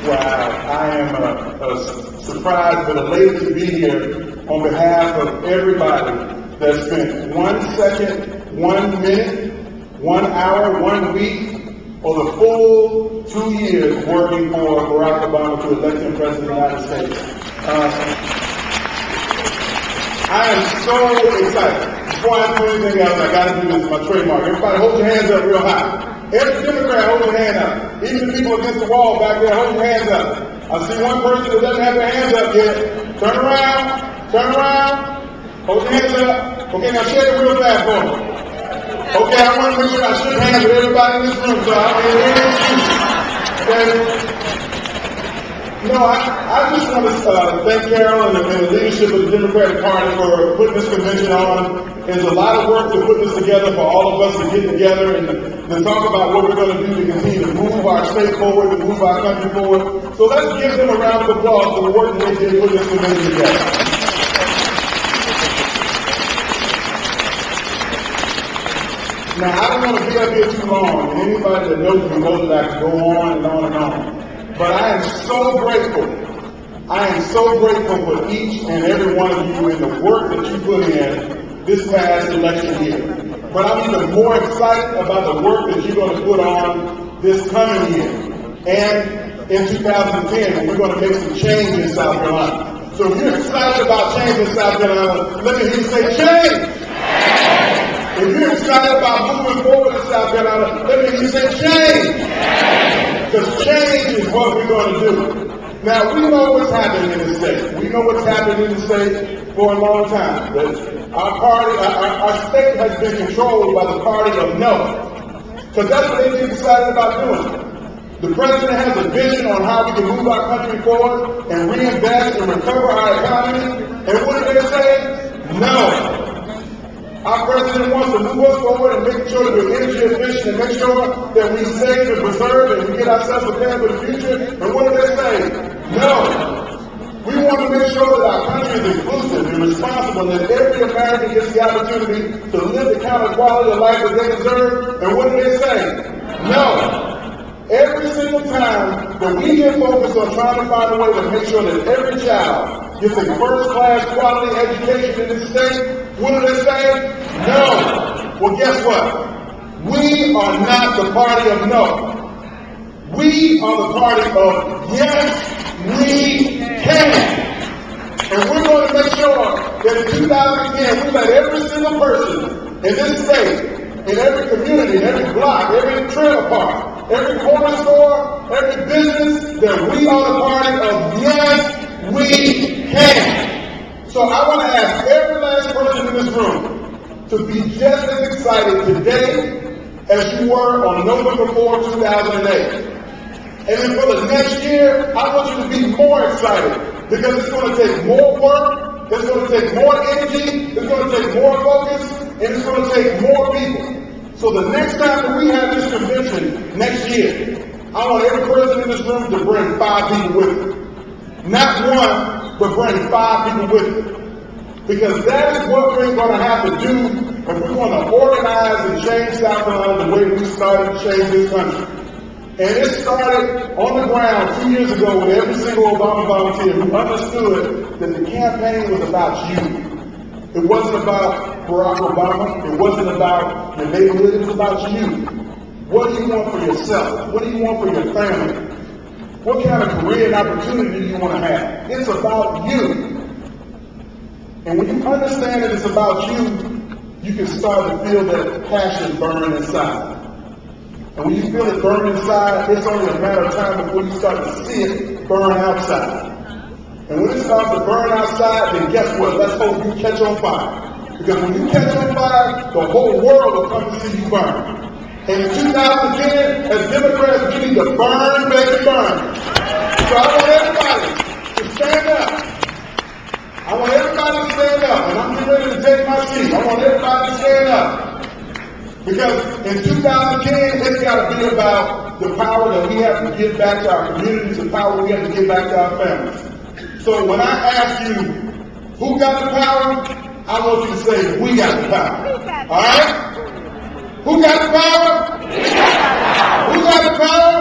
Wow, I am surprised but elated to be here on behalf of everybody that spent 1 second, 1 minute, 1 hour, 1 week, or the full 2 years working for Barack Obama to elect him President of the United States. I am so excited. Before I do anything else, I got to do this, my trademark. Everybody hold your hands up real high. Every Democrat, hold your hand up. Even the people against the wall back there, hold your hands up. I see one person that doesn't have their hands up yet. Turn around, hold your hands up. Okay, now shake it real fast for me. Okay, I want to make sure I shake hands with everybody in this room, so I mean, okay? I just want to thank Carol and the leadership of the Democratic Party for putting this convention on. There's a lot of work to put this together for all of us to get together and to talk about what we're going to do to continue to move our state forward, to move our country forward. So let's give them a round of applause for the work that they did putting this convention together. Now, I don't want to be up here too long, and anybody that knows me knows that I can go on and on and on. But I am so grateful. I am so grateful for each and every one of you and the work that you put in this past election year. But I'm even more excited about the work that you're going to put on this coming year. And in 2010, when we're going to make some change in South Carolina. So if you're excited about change in South Carolina, let me hear you say change. If you're excited about moving forward in South Carolina, let me hear you say change. Because change is what we're going to do. Now, we know what's happening in the state. We know what's happening in the state for a long time. Our party, our state has been controlled by the party of no. Because that's what they get excited about doing. The president has a vision on how we can move our country forward and reinvest and recover our economy. And what do they say? No. Our president wants to move us forward and make sure that we're energy efficient and make sure that we save and preserve and we get ourselves prepared for the future. And what do they say? No. We want to make sure that our country is inclusive and responsible and that every American gets the opportunity to live the kind of quality of life that they deserve. And what do they say? No. Every single time that we get focused on trying to find a way to make sure that every child gets a first-class quality education in this state, what do they say? No. Well, guess what? We are not the party of no. We are the party of yes, we can. And we're going to make sure that in 2010, we let every single person in this state, in every community, in every block, every trailer park, every corner store, every business, that we are the party of yes, we can. So I want to ask every last person in this room to be just as excited today as you were on November 4, 2008. And then for the next year, I want you to be more excited because it's going to take more work, it's going to take more energy, it's going to take more focus, and it's going to take more people. So the next time that we have this convention next year, I want every person in this room to bring 5 people with them. Not one, but bring 5 people with them. Because that is what we're going to have to do if we're going to organize and change South Carolina the way we started to change this country. And it started on the ground 2 years ago with every single Obama volunteer who understood that the campaign was about you. It wasn't about Barack Obama. It wasn't about your neighborhood. It was about you. What do you want for yourself? What do you want for your family? What kind of career and opportunity do you want to have? It's about you. And when you understand that it's about you, you can start to feel that passion burn inside. And when you feel it burn inside, it's only a matter of time before you start to see it burn outside. And when it starts to burn outside, then guess what? Let's hope you catch on fire. Because when you catch on fire, the whole world will come to see you burn. And in 2010, as Democrats, we need to burn, baby, burn. So I want everybody to stand up. I want everybody to stand up. And I'm getting ready to take my seat. I want everybody to stand up. Because in 2010, it's got to be about the power that we have to give back to our communities, the power we have to give back to our families. So when I ask you, who got the power? I want you to say, we got the power. All right? Who got the power? We got the power. Who got the power?